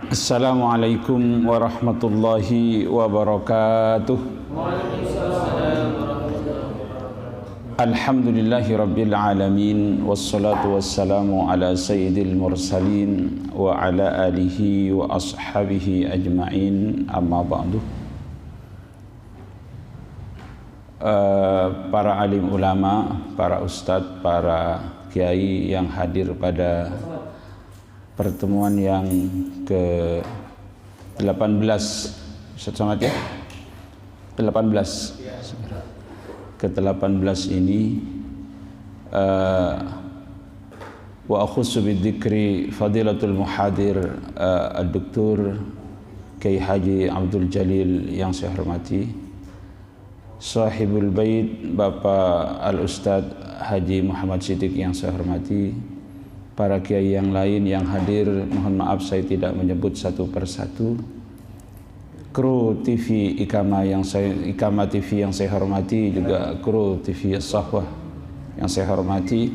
Assalamualaikum warahmatullahi wabarakatuh. Alhamdulillahi rabbil alamin, wassalatu wassalamu ala sayyidil mursalin wa ala alihi wa ashabihi ajma'in, amma ba'du. Para alim ulama, para ustadz, para kiai yang hadir pada pertemuan yang ke-18, Ustaz Somad ya? 18 ke-18 ini, wa akhussu bidzikri fadilatul muhadir Dr. Kiai Haji Abdul Jalil yang saya hormati, Sahibul Bait Bapak Al-Ustadz Haji Muhammad Siddiq yang saya hormati, para kiai yang lain yang hadir, mohon maaf saya tidak menyebut satu persatu, kru TV Ikama TV yang saya hormati, juga kru TV As-Sahwah yang saya hormati.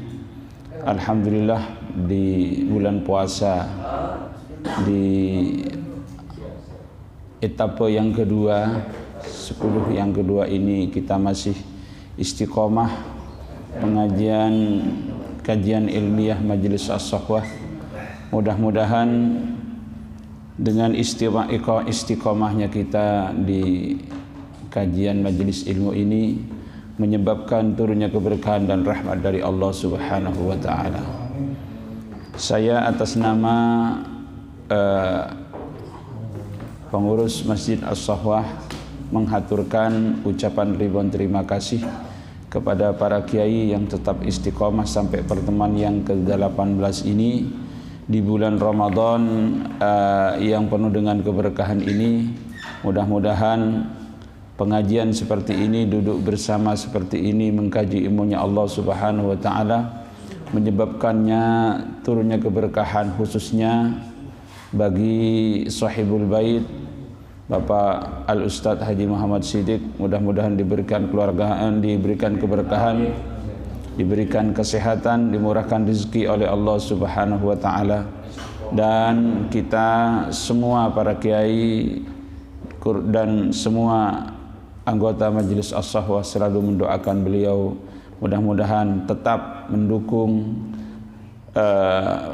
Alhamdulillah di bulan puasa, di etape yang kedua, 10 yang kedua ini kita masih istiqomah kajian ilmiah Majelis As-Sahwah. Mudah-mudahan dengan istiqomahnya kita di kajian majelis ilmu ini menyebabkan turunnya keberkahan dan rahmat dari Allah Subhanahu wa taala. Saya atas nama pengurus Masjid As-Sahwah menghaturkan ucapan ribuan terima kasih kepada para kiai yang tetap istiqomah sampai pertemuan yang ke-18 ini di bulan Ramadan yang penuh dengan keberkahan ini. Mudah-mudahan pengajian seperti ini, duduk bersama seperti ini, mengkaji ilmunya Allah Subhanahu wa taala, menyebabkannya turunnya keberkahan khususnya bagi Sahibul Bait Bapak Al-Ustadz Haji Muhammad Siddiq. Mudah-mudahan diberikan keluargaan, diberikan keberkahan, diberikan kesehatan, dimurahkan rezeki oleh Allah Subhanahu wa taala. Dan kita semua para kiai dan semua anggota Majelis As-Sahwah selalu mendoakan beliau mudah-mudahan tetap mendukung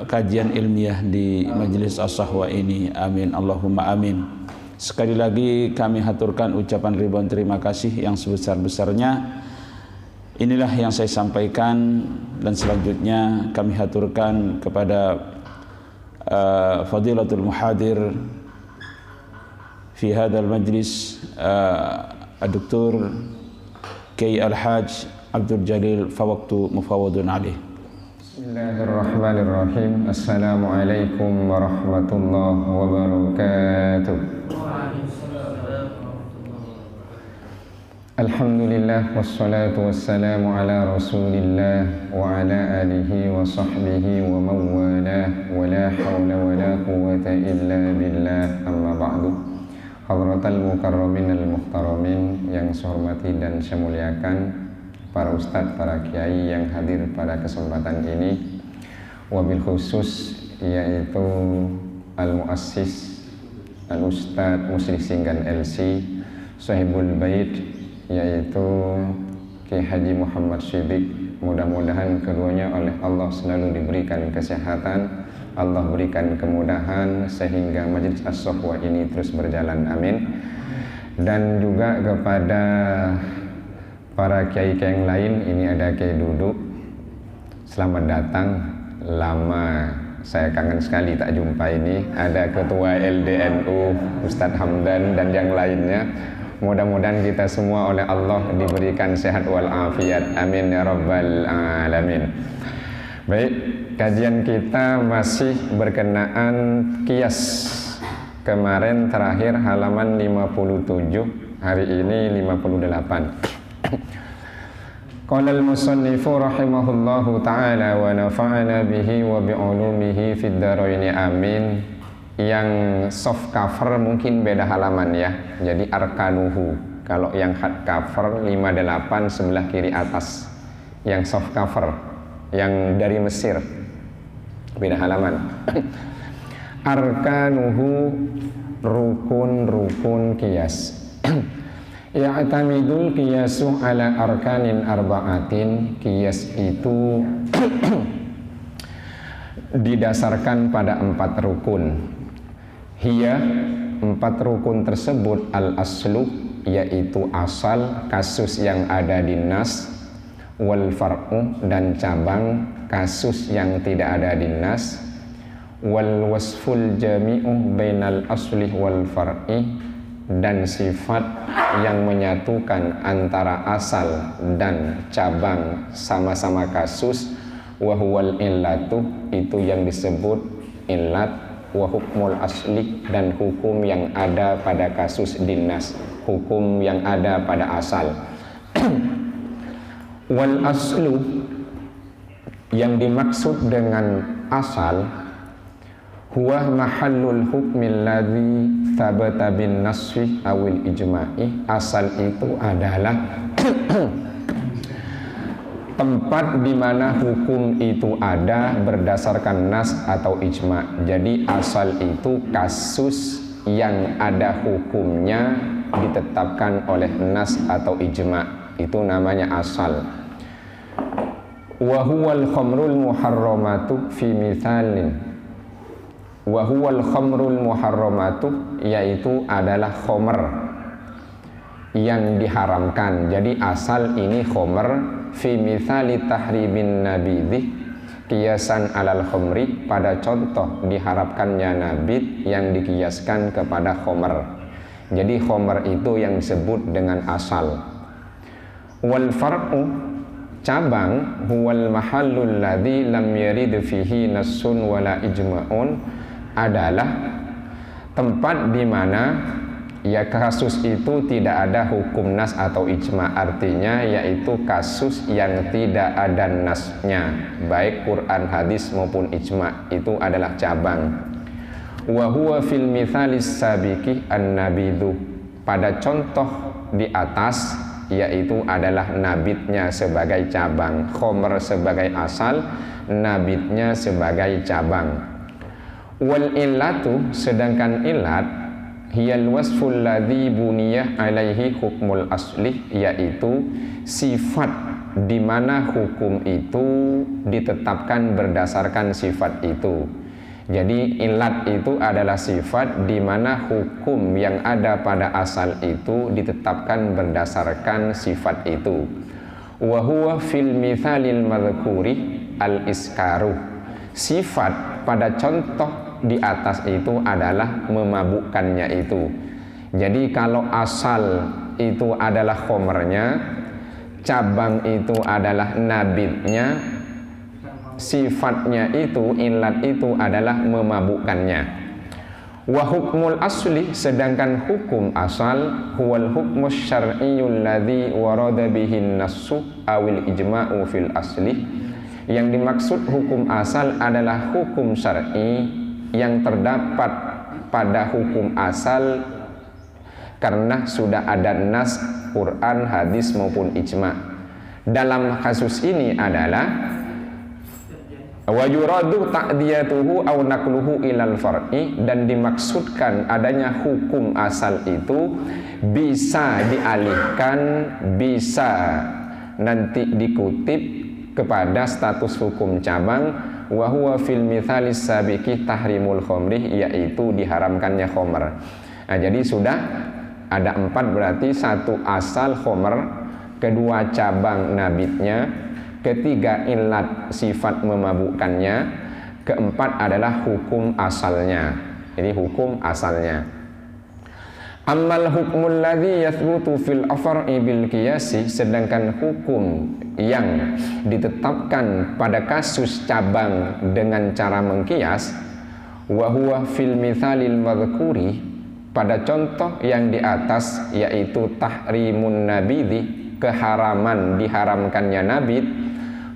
kajian ilmiah di Majelis As-Sahwah ini. Amin, Allahumma amin. Sekali lagi kami haturkan ucapan ribuan terima kasih yang sebesar-besarnya. Inilah yang saya sampaikan, dan selanjutnya kami haturkan kepada Fadilatul Muhadir fi hadzal majlis, Dr. Kiai Al-Haj Abdul Jalil, fawaqtu mufawadun alaih. Bismillahirrahmanirrahim. Assalamualaikum warahmatullahi wabarakatuh. Alhamdulillah, wassalatu wassalamu ala rasulillah wa ala alihi wa sahbihi wa mawalah, wa la hawla wa la quwwata illa billah, amma ba'du. Hadratal mukarramin al-muhtaramin yang saya hormati dan saya muliakan, para ustadz, para kiai yang hadir pada kesempatan ini, wabil khusus yaitu al-muassis al-ustadz Musri Singgan LC Sahibul Bait yaitu Kiai Haji Muhammad Siddiq. Mudah-mudahan keduanya oleh Allah selalu diberikan kesehatan, Allah berikan kemudahan sehingga Majelis As-Sahwah ini terus berjalan, amin. Dan juga kepada para kiai-kiai yang lain, ini ada Kiai Duduk, selamat datang. Lama saya kangen sekali tak jumpa ini. Ada Ketua LDNU Ustadz Hamdan dan yang lainnya. Mudah-mudahan kita semua oleh Allah diberikan sehat wal afiat, amin ya rabbal alamin. Baik, kajian kita masih berkenaan qiyas. Kemarin terakhir halaman 57, hari ini 58. Qala al-musannifu rahimahullahu ta'ala wa nafa'ana bihi wa bi'ulumihi fid dharaini, amin. Yang soft cover mungkin beda halaman ya, jadi arkanuhu. Kalau yang hard cover 58 sebelah kiri atas, yang soft cover yang dari Mesir beda halaman. Arkanuhu, rukun-rukun qiyas. Ya'tamidul qiyasu ala arkanin arba'atin. Qiyas itu didasarkan pada 4 rukun. Hiya, 4 rukun tersebut al-aslu, yaitu asal, kasus yang ada di nas, wal far'u, dan cabang, kasus yang tidak ada di nas, wal wasful jami'u bainal asli wal far'i, dan sifat yang menyatukan antara asal dan cabang sama-sama kasus, wa huwal illatu, itu yang disebut illat, wa hukmul asli, dan hukum yang ada pada kasus dinas, hukum yang ada pada asal. Wal aslu, yang dimaksud dengan asal, huwa mahallul hukmil ladzi thabata bin nasfi awil ijma'i. Asal itu adalah tempat di mana hukum itu ada berdasarkan nas atau ijma'. Jadi asal itu kasus yang ada hukumnya ditetapkan oleh nas atau ijma', itu namanya asal. Wa huwal khamrul muharramatu fi mithalin. Wa huwal khamrul muharramatu, yaitu adalah khomer yang diharamkan. Jadi asal ini khomer fi mithali tahrimin nabidhi, kiasan alal khomri, pada contoh diharapkannya nabid yang dikiaskan kepada khomer. Jadi khomer itu yang disebut dengan asal. Wal far'u, cabang, huwal mahallul ladzi lam yarid fihi nassun wala ijma'un, adalah tempat di mana ya kasus itu tidak ada hukum nas atau ijma', artinya yaitu kasus yang tidak ada nasnya, baik Quran, hadis maupun ijma', itu adalah cabang. Wa huwa fil mithalis sabiqi an-nabidhu, pada contoh di atas, yaitu adalah nabidnya sebagai cabang, khomer sebagai asal, nabidnya sebagai cabang. Wal illatu, sedangkan illat, hiyal wasful ladzi buniyah alaihi hukmul asli, yaitu sifat di mana hukum itu ditetapkan berdasarkan sifat itu. Jadi illat itu adalah sifat di mana hukum yang ada pada asal itu ditetapkan berdasarkan sifat itu. Wa huwa fil mithalil madhkuri al iskaru, sifat pada contoh di atas itu adalah memabukkannya itu. Jadi kalau asal itu adalah khomernya, cabang itu adalah nabidnya, sifatnya itu, illat itu adalah memabukkannya. Wa hukmul asli, sedangkan hukum asal, huwal hukmus syar'iyyul ladzi warada bihin nassu awil ijma'u fil asli. Yang dimaksud hukum asal adalah hukum syar'i yang terdapat pada hukum asal karena sudah ada nas Quran, hadis maupun ijma'. Dalam kasus ini adalah wa yuradu ta'diyatuhu aw naqluhu ilal far'i, dan dimaksudkan adanya hukum asal itu bisa dialihkan, bisa nanti dikutip kepada status hukum cabang. Wa huwa fil mithalis sabiqi tahrimul khomri, yaitu diharamkannya khomer. Nah, jadi sudah ada 4 berarti, 1 asal khomer, 2 cabang nabidnya, 3 illat sifat memabukkannya, 4 adalah hukum asalnya. Jadi hukum asalnya. Ammal hukmul ladzi yathbutu fil afra'i bil qiyasi, sedangkan hukum yang ditetapkan pada kasus cabang dengan cara mengkias, wa huwa fil mithalil madhkuri, pada contoh yang di atas, yaitu tahrimun nabidhi, keharaman diharamkannya nabid,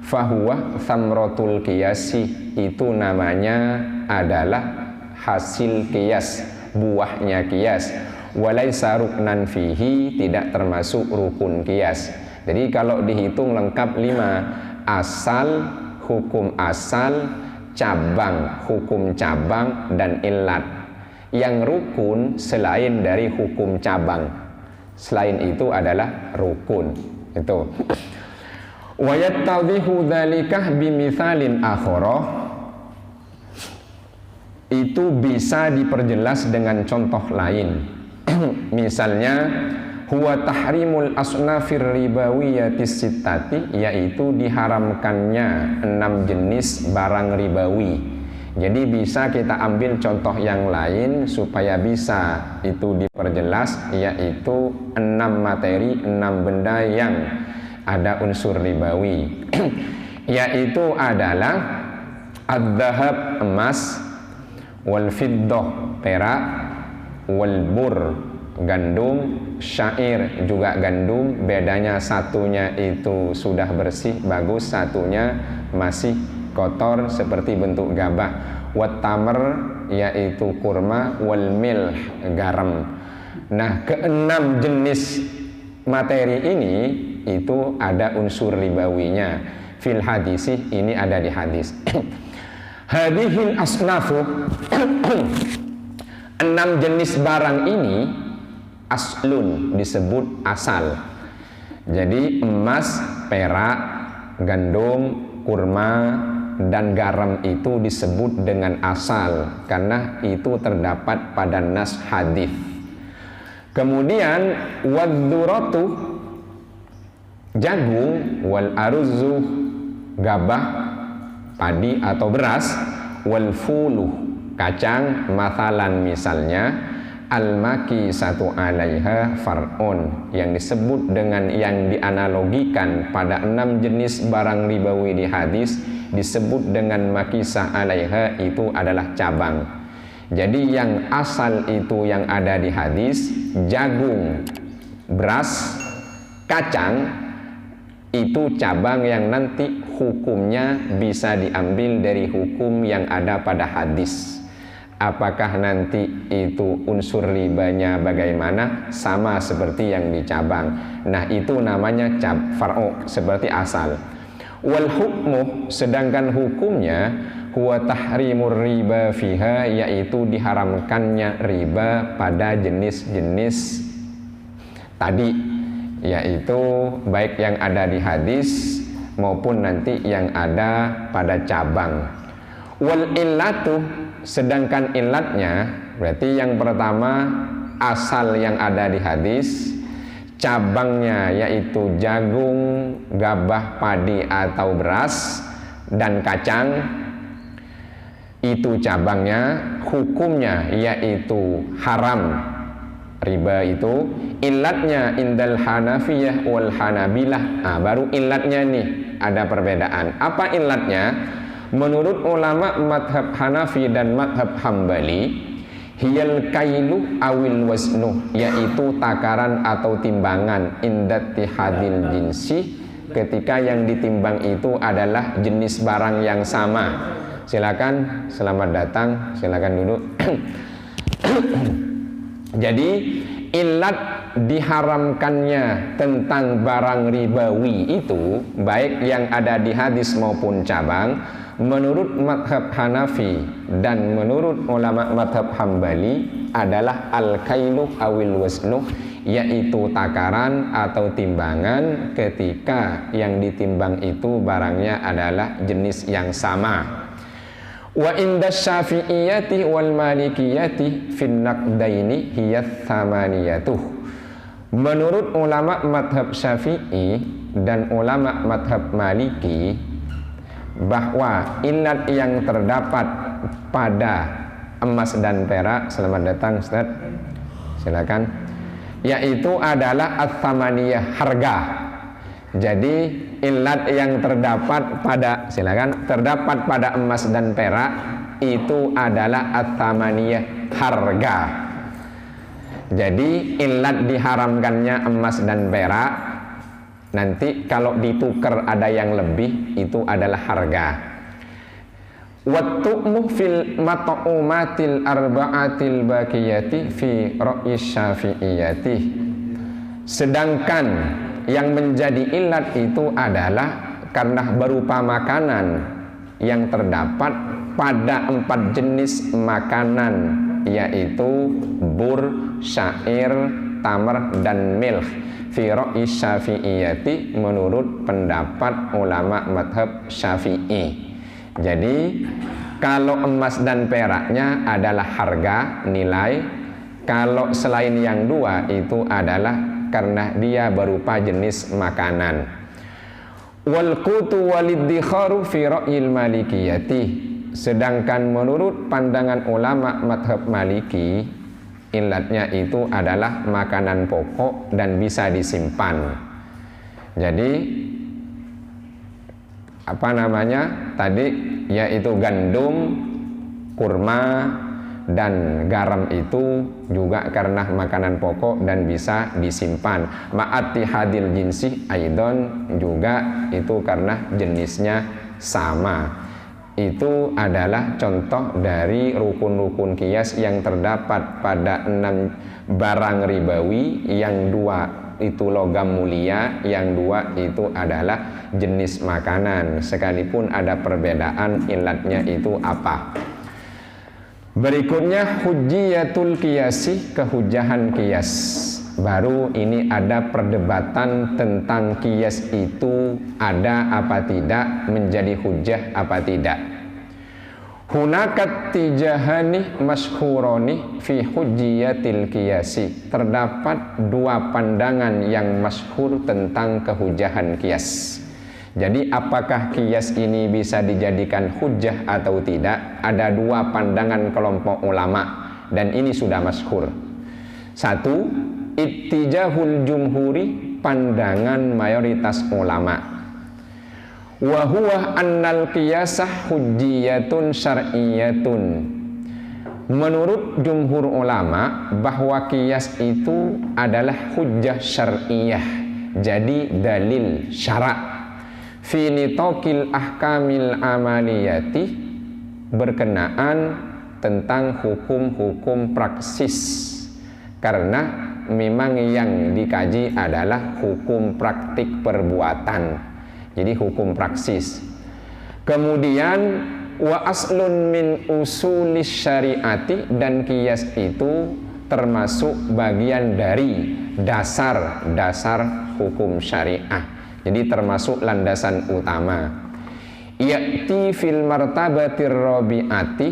fahuwa thamratul qiyasi, itu namanya adalah hasil qiyas, buahnya qiyas. Walaysa ruknan fihi, tidak termasuk rukun qiyas. Jadi kalau dihitung lengkap 5, asal, hukum asal, cabang, hukum cabang dan illat. Yang rukun selain dari hukum cabang, selain itu adalah rukun. Itu. Wa yattadhihu dzalikah bimithalin akhara. Itu bisa diperjelas dengan contoh lain. Misalnya huwa tahrimul asnafir ribawiyatis sittati, yaitu diharamkannya 6 jenis barang ribawi. Jadi bisa kita ambil contoh yang lain supaya bisa itu diperjelas, yaitu 6 materi, 6 benda yang ada unsur ribawi. Yaitu adalah adzahab, emas, wal fiddah, perak, wal bur, gandum, syair juga gandum. Bedanya satunya itu sudah bersih bagus, satunya masih kotor seperti bentuk gabah. Wat tamr, yaitu kurma, wal milh, garam. Nah, ke-6 jenis materi ini itu ada unsur ribawinya. Fil hadisi, ini ada di hadis. Hadihil asnafu 6 jenis barang ini aslun, disebut asal. Jadi emas, perak, gandum, kurma, dan garam itu disebut dengan asal karena itu terdapat pada nas hadis. Kemudian wadzuratu, jagung, wal aruzzu, gabah, padi atau beras, wal fulu, kacang, mathalan misalnya, al-maki satu alaiha far'un, yang disebut dengan yang dianalogikan pada 6 jenis barang ribawi di hadis disebut dengan makisah alaiha, itu adalah cabang. Jadi yang asal itu yang ada di hadis, jagung, beras, kacang, itu cabang yang nanti hukumnya bisa diambil dari hukum yang ada pada hadis. Apakah nanti itu unsur ribanya bagaimana? Sama seperti yang di cabang. Nah, itu namanya far'u, seperti asal. Wal hukmu, sedangkan hukumnya huwa tahrimur riba fiha, yaitu diharamkannya riba pada jenis-jenis tadi, yaitu baik yang ada di hadis maupun nanti yang ada pada cabang. Wal illatu, sedangkan illatnya berarti yang pertama asal yang ada di hadis, cabangnya yaitu jagung, gabah, padi atau beras, dan kacang, itu cabangnya. Hukumnya yaitu haram riba itu. Illatnya indal Hanafiyah wal Hanabilah. Nah, baru illatnya nih ada perbedaan. Apa illatnya? Menurut ulama madhab Hanafi dan madhab Hambali, hiyal kailu awil wasnu, yaitu takaran atau timbangan, indati hadil jinsi, ketika yang ditimbang itu adalah jenis barang yang sama. Silakan, selamat datang, silakan duduk. Jadi illat diharamkannya tentang barang ribawi itu, baik yang ada di hadis maupun cabang, menurut madhab Hanafi dan menurut ulama madhab Hambali adalah al-kailu awil wasnu, yaitu takaran atau timbangan ketika yang ditimbang itu barangnya adalah jenis yang sama. Wa inda syafi'iyati wal malikiyati fin naqdaini hiyat thamaniyatuh. Menurut ulama madhab Syafi'i dan ulama madhab Maliki, bahwa illat yang terdapat pada emas dan perak, selamat datang Ustaz, silakan, yaitu adalah at-thamaniyah, harga. Jadi illat yang terdapat pada, silakan, terdapat pada emas dan perak itu adalah at-thamaniyah, harga. Jadi illat diharamkannya emas dan perak, nanti kalau ditukar ada yang lebih, itu adalah harga. Wattu'mu fil mat'umatil arba'atil baqiyati fi ra'yi syafi'iyati. Sedangkan yang menjadi illat itu adalah karena berupa makanan yang terdapat pada 4 jenis makanan, yaitu bur, syair, tamar, dan milh. Fi ra'yi syafi'iyati, menurut pendapat ulama madhab syafi'i. Jadi kalau emas dan peraknya adalah harga, nilai. Kalau selain yang dua itu adalah karena dia berupa jenis makanan. Wal qutu waliddikharu fi ra'yil malikiyati. Sedangkan menurut pandangan ulama madhab maliki, ilatnya itu adalah makanan pokok dan bisa disimpan. Jadi tadi yaitu gandum, kurma, dan garam itu juga karena makanan pokok dan bisa disimpan. Ma'attihadil jinsi aidon, juga itu karena jenisnya sama. Itu adalah contoh dari rukun-rukun qiyas yang terdapat pada 6 barang ribawi, yang 2 itu logam mulia, yang 2 itu adalah jenis makanan, sekalipun ada perbedaan ilatnya itu apa. Berikutnya hujjiyatul qiyasi, kehujahan qiyas. Baru ini ada perdebatan tentang qiyas itu ada apa tidak, menjadi hujjah apa tidak. Hunakat tijahani masyhurani fi hujjiyatil qiyasi. Terdapat 2 pandangan yang masyhur tentang kehujahan qiyas. Jadi apakah qiyas ini bisa dijadikan hujjah atau tidak? Ada 2 pandangan kelompok ulama dan ini sudah masyhur. 1, ittijahul jumhuri, pandangan mayoritas ulama. Wa huwa annal qiyasah hujjiyatun syar'iyyatun. Menurut jumhur ulama bahwa qiyas itu adalah hujjah syar'iyyah, jadi dalil syarak. Fi nitaqil ahkamil amaliyati, berkenaan tentang hukum-hukum praksis, karena memang yang dikaji adalah hukum praktik perbuatan, jadi hukum praksis. Kemudian wa aslun min usulis syariati, dan qiyas itu termasuk bagian dari dasar-dasar hukum syariah, jadi termasuk landasan utama. Ya'ti fil martabatir rabi'ati,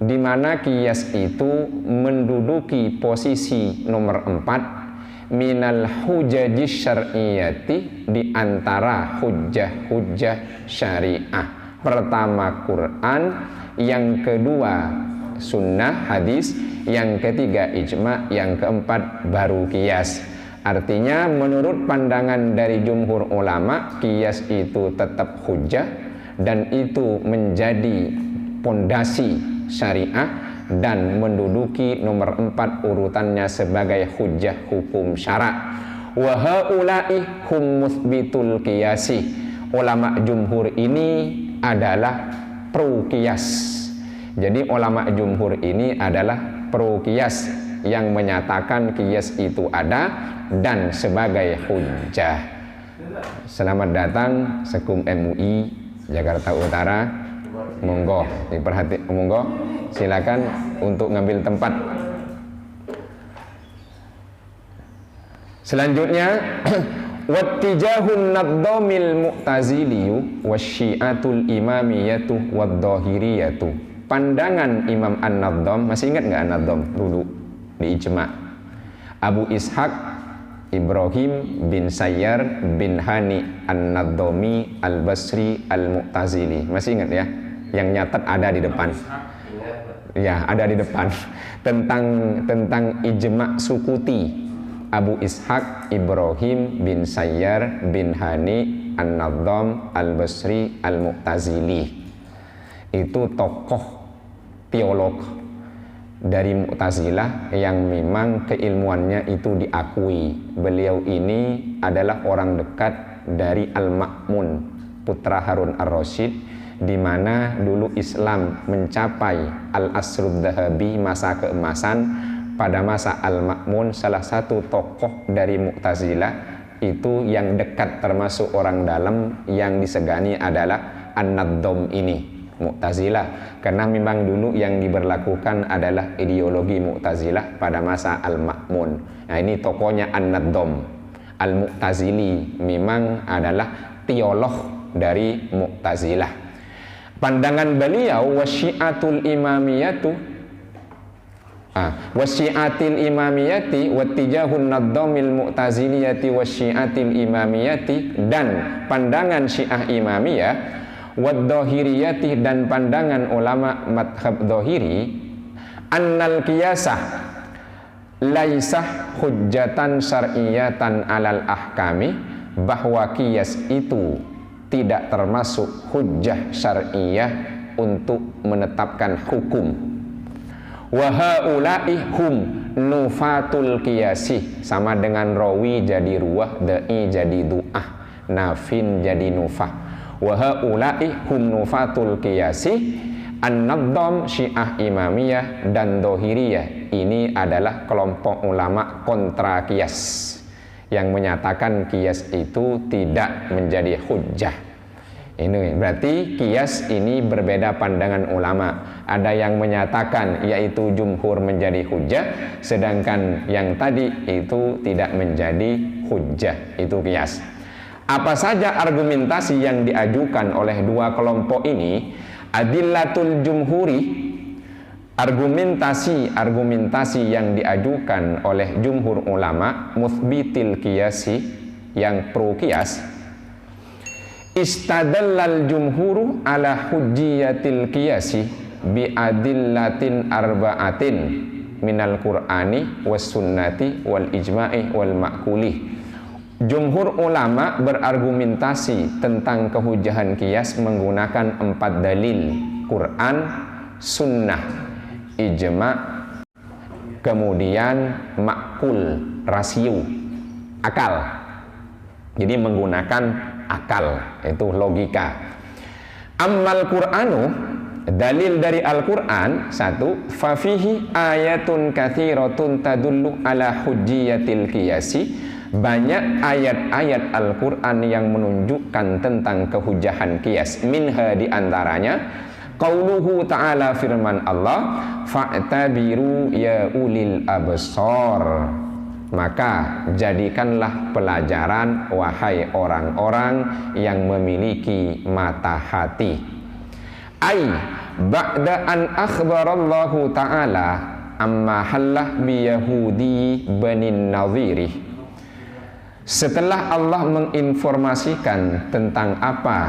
di mana qiyas itu menduduki posisi nomor 4 minal hujajis syar'iyyati, di antara hujjah-hujjah syariah. Pertama Quran, yang kedua sunnah hadis, yang ketiga ijma, yang keempat baru qiyas. Artinya menurut pandangan dari jumhur ulama, qiyas itu tetap hujjah dan itu menjadi pondasi syariah dan menduduki nomor 4 urutannya sebagai hujjah hukum syarak. Wa haula'i hum muthbitul qiyasi. Ulama jumhur ini adalah pro qiyas. Jadi ulama jumhur ini adalah pro qiyas, yang menyatakan qiyas itu ada dan sebagai hujjah. Selamat datang Sekum MUI Jakarta Utara. Monggo silakan untuk ngambil tempat. Selanjutnya wattijahun naddomil mu'taziliyu wasyiatul imamiyatu waddahiriyatu. Pandangan Imam An-Naddom, masih ingat nggak An-Naddom dulu di ijma? Abu Ishaq Ibrahim bin Sayyar bin Hani An-Naddomi Al-Basri Al-Mu'tazili. Masih ingat ya? Yang nyatet ada di depan. Ya, ada di depan. Tentang ijma sukuti. Abu Ishaq Ibrahim bin Sayyar bin Hani An-Naddom Al-Basri Al-Mu'tazili. Itu tokoh teolog dari Mu'tazilah yang memang keilmuannya itu diakui. Beliau ini adalah orang dekat dari Al-Ma'mun, putra Harun Ar-Rasyid, di mana dulu Islam mencapai Al-Asrud Dhahabi, masa keemasan. Pada masa Al-Ma'mun, salah satu tokoh dari Mu'tazilah itu yang dekat, termasuk orang dalam yang disegani adalah An-Naddom ini. Mu'tazilah, karena memang dulu yang diberlakukan adalah ideologi Mu'tazilah pada masa Al-Ma'mun. Nah, ini tokohnya An-Naddom Al-Mu'tazili, memang adalah teolog dari Mu'tazilah. Pandangan beliau wasyiatul imamiyatu wasyiatil imamiyati wattijahun naddomil mu'taziliyati wasyiatil imamiyati, dan pandangan Syiah Imamiyah waddohiriyati, dan pandangan ulama madhab dohiri, annal qiyasah laisah hujjatan syar'iyatan alal ahkami, bahwa qiyas itu tidak termasuk hujjah syar'iyah untuk menetapkan hukum. Wa haula'i hum nufatul qiyasi, sama dengan rawi jadi ruwah, da'i jadi du'ah, nafin jadi nufah. Wa haula'i hum nufatul qiyasi. An-Naddom Syiah Imamiyah dan Dohiriyah ini adalah kelompok ulama kontra qiyas yang menyatakan qiyas itu tidak menjadi hujjah. Ini berarti qiyas ini berbeda pandangan ulama. Ada yang menyatakan yaitu jumhur menjadi hujjah, sedangkan yang tadi itu tidak menjadi hujjah, itu qiyas. Apa saja argumentasi yang diajukan oleh dua kelompok ini? Adillatul jumhuri, argumentasi yang diajukan oleh jumhur ulama muthbitil qiyasi, yang pro qiyas. Istadallal jumhuru ala hujjiyatil qiyasi bi adillatin arba'atin minal qur'ani was sunnati wal ijma'i wal ma'kuli. Jumhur ulama berargumentasi tentang kehujahan qiyas menggunakan 4 dalil: Quran, sunnah, ijma', kemudian makul, rasio, akal. Jadi menggunakan akal, itu logika. Ammal Qur'anu, dalil dari Al-Quran, 1, fafihi ayatun kathiratun tadullu ala hujjiyatil qiyasi. Banyak ayat-ayat Al-Quran yang menunjukkan tentang kehujahan qiyas. Minha, diantaranya qauluhu ta'ala, firman Allah, fa'tabiru ya ulil absar, maka jadikanlah pelajaran wahai orang-orang yang memiliki mata hati. Ai ba'da an akhbarallahu ta'ala amma hallah bi yahudi banin nadhiri, setelah Allah menginformasikan tentang apa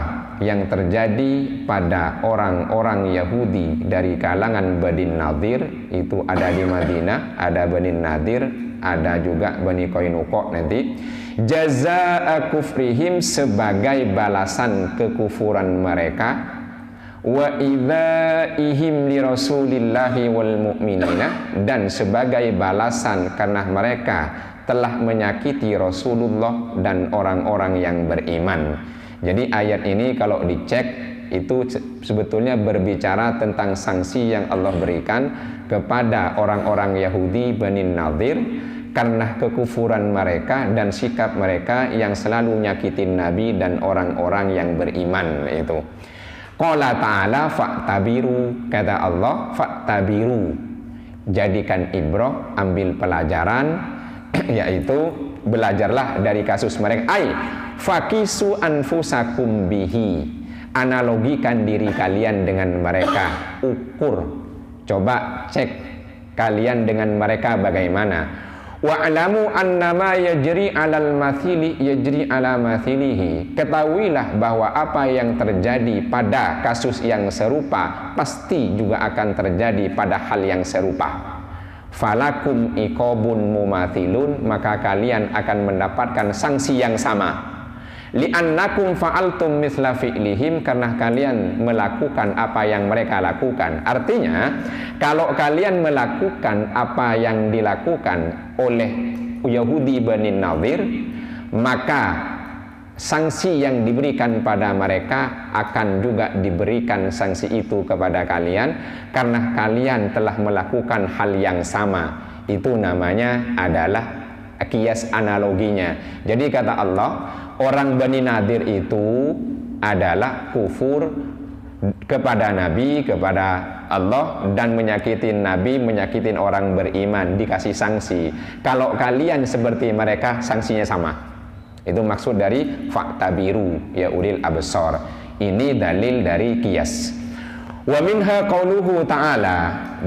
yang terjadi pada orang-orang Yahudi dari kalangan Bani Nadir, itu ada di Madinah, ada Bani Nadir, ada juga Bani Qainuqa nanti. Jazaa kufrihim, sebagai balasan kekufuran mereka. Wa idzaihim li rasulillahi wal mu'minina, dan sebagai balasan karena mereka telah menyakiti Rasulullah dan orang-orang yang beriman. Jadi ayat ini kalau dicek itu sebetulnya berbicara tentang sanksi yang Allah berikan kepada orang-orang Yahudi Bani Nadir karena kekufuran mereka dan sikap mereka yang selalu nyakitin Nabi dan orang-orang yang beriman. Itu qala ta'ala fa'tabiru, kata Allah, fa'tabiru, jadikan ibrah, ambil pelajaran, yaitu belajarlah dari kasus mereka. Ai fakisu anfusakum bihi, analogikan diri kalian dengan mereka. Ukur, coba cek kalian dengan mereka bagaimana. Wa'lamu annama yajri alal mathili yajri ala mathilihi, ketahuilah bahwa apa yang terjadi pada kasus yang serupa pasti juga akan terjadi pada hal yang serupa. Falakum iqobun mumathilun, maka kalian akan mendapatkan sanksi yang sama. Li'annakum fa'altum mithla fi'lihim, karena kalian melakukan apa yang mereka lakukan. Artinya, kalau kalian melakukan apa yang dilakukan oleh Yahudi Bani Nadir, maka sanksi yang diberikan pada mereka akan juga diberikan sanksi itu kepada kalian, karena kalian telah melakukan hal yang sama. Itu namanya adalah qiyas, analoginya. Jadi kata Allah, orang Bani Nadir itu adalah kufur kepada Nabi, kepada Allah, dan menyakitin Nabi, menyakitin orang beriman, dikasih sanksi. Kalau kalian seperti mereka, sanksinya sama. Itu maksud dari fa'tabiru ya ulil absar. Ini dalil dari qiyas. Wa minha qauluhu ta'ala,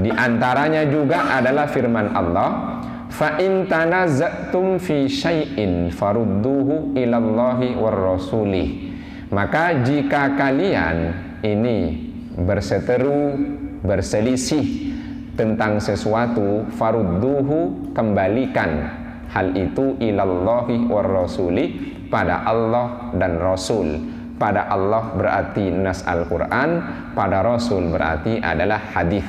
di antaranya juga adalah firman Allah, fa in tanaza'tum fi syai'in farudduhu ilallahi war rasulih. Maka jika kalian ini berseteru, berselisih tentang sesuatu, farudduhu, kembalikan hal itu ilallahi war rasuli, pada Allah dan Rasul. Pada Allah berarti nas Al-Quran, pada Rasul berarti adalah hadis.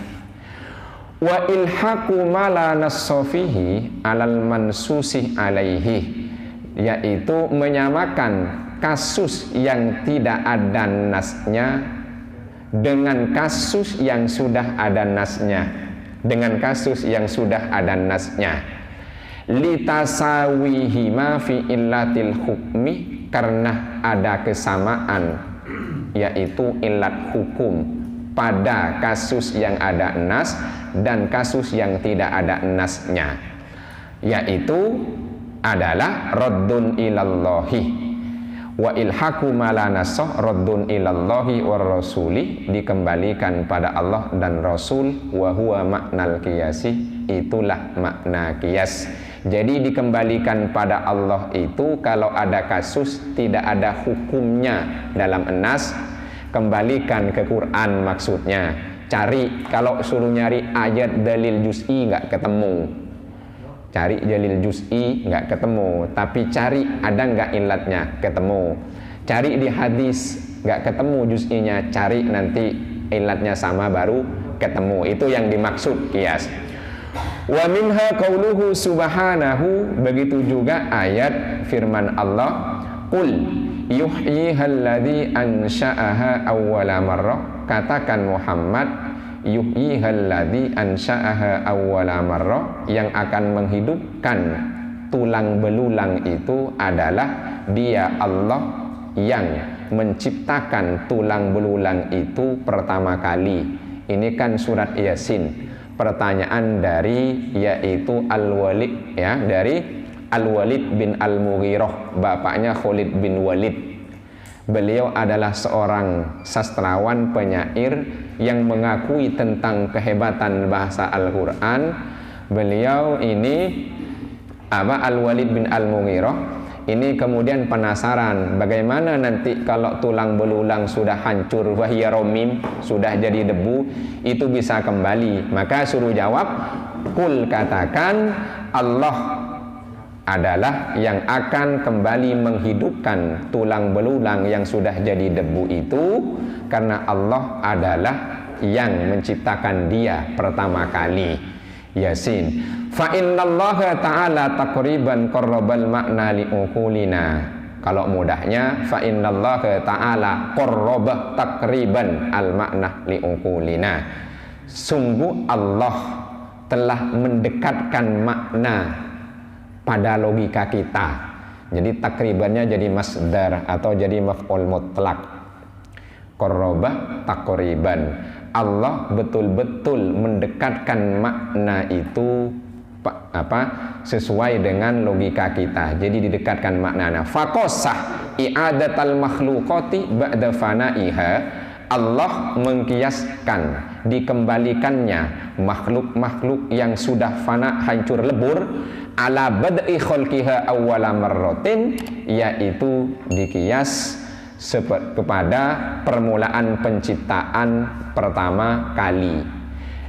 Wa ilhaqu ma la nassofihi alal mansusih alaihi, yaitu menyamakan kasus yang tidak ada nasnya dengan kasus yang sudah ada nasnya, dengan kasus yang sudah ada nasnya. Litasawihima fi illatil hukmi, karena ada kesamaan yaitu illat hukum pada kasus yang ada nas dan kasus yang tidak ada nasnya, yaitu adalah raddun ilallahi. Wa ilhaqu ma la nasah raddun ilallahi war rasuli, dikembalikan pada Allah dan Rasul. Wa huwa maknal qiyasi, itulah makna qiyas. Jadi dikembalikan pada Allah itu kalau ada kasus tidak ada hukumnya dalam nas, kembalikan ke Quran maksudnya. Cari, kalau suruh nyari ayat dalil juz'i nggak ketemu, cari dalil juz'i nggak ketemu, tapi cari ada nggak ilatnya, ketemu. Cari di hadis nggak ketemu juz'inya, cari nanti ilatnya sama baru ketemu. Itu yang dimaksud qiyas. Wa minha qauluhu subhanahu, begitu juga ayat firman Allah, qul yuhyihal ansha'aha awwala marrah, katakan Muhammad, yuhyihal ansha'aha awwala marrah, yang akan menghidupkan tulang belulang itu adalah dia Allah yang menciptakan tulang belulang itu pertama kali. Ini kan surat Yasin. Pertanyaan dari yaitu Al-Walid, ya, dari Al-Walid bin Al-Mughirah, bapaknya Khalid bin Walid. Beliau adalah seorang sastrawan penyair yang mengakui tentang kehebatan bahasa Al-Quran. Beliau ini Al-Walid bin Al-Mughirah ini kemudian penasaran bagaimana nanti kalau tulang belulang sudah hancur, wahya romim, sudah jadi debu, itu bisa kembali. Maka suruh jawab, kul, katakan Allah adalah yang akan kembali menghidupkan tulang belulang yang sudah jadi debu itu, karena Allah adalah yang menciptakan dia pertama kali. Yasin. Fa innallaha ta'ala taqriban qarrabal makna liuqulina. Kalau mudahnya, fa innallaha ta'ala qarraba taqriban al makna liuqulina. Sungguh Allah telah mendekatkan makna pada logika kita. Jadi takribannya jadi masdar atau jadi maf'ul mutlak. Qarraba taqriban. Allah betul-betul mendekatkan makna itu sesuai dengan logika kita. Jadi didekatkan maknanya. Faqasah i'adatal makhluqati ba'da fana'iha. Allah mengkiaskan dikembalikannya makhluk-makhluk yang sudah fana, hancur lebur, ala bad'i khalqiha awwala marratin, yaitu dikias kepada permulaan penciptaan pertama kali.